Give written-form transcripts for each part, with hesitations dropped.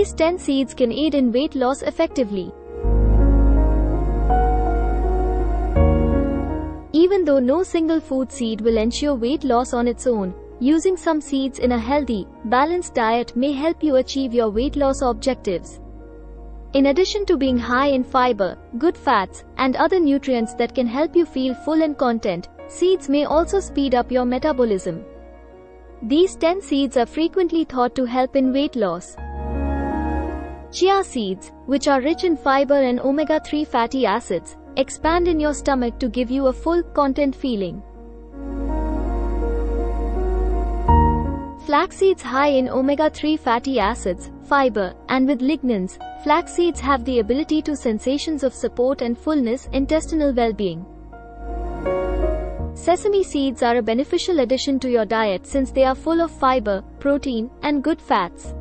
These 10 seeds can aid in weight loss effectively. Even though no single food seed will ensure weight loss on its own, using some seeds in a healthy, balanced diet may help you achieve your weight loss objectives. In addition to being high in fiber, good fats, and other nutrients that can help you feel full and content, seeds may also speed up your metabolism. These 10 seeds are frequently thought to help in weight loss. Chia seeds, which are rich in fiber and omega-3 fatty acids, expand in your stomach to give you a full, content feeling. Flax seeds high in omega-3 fatty acids, fiber, and with lignans, flax seeds have the ability to sensations of support and fullness, intestinal well-being. Sesame seeds are a beneficial addition to your diet since they are full of fiber, protein, and good fats.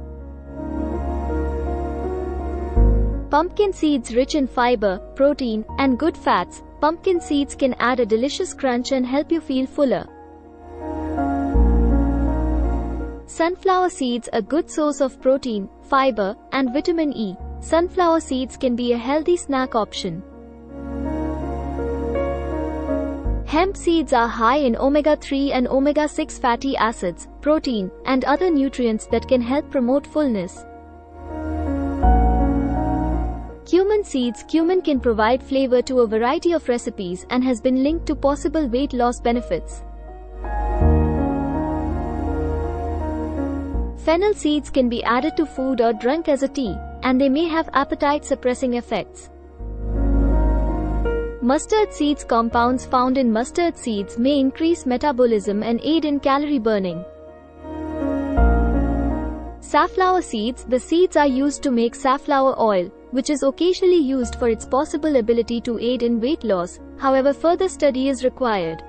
Pumpkin seeds rich in fiber, protein, and good fats. Pumpkin seeds can add a delicious crunch and help you feel fuller. Sunflower seeds, a good source of protein, fiber, and vitamin E. Sunflower seeds can be a healthy snack option. Hemp seeds are high in omega-3 and omega-6 fatty acids, protein, and other nutrients that can help promote fullness. Cumin seeds. Cumin can provide flavor to a variety of recipes and has been linked to possible weight loss benefits. Fennel seeds can be added to food or drunk as a tea, and they may have appetite-suppressing effects. Mustard seeds. Compounds found in mustard seeds may increase metabolism and aid in calorie burning. Safflower seeds. The seeds are used to make safflower oil, which is occasionally used for its possible ability to aid in weight loss. However, further study is required.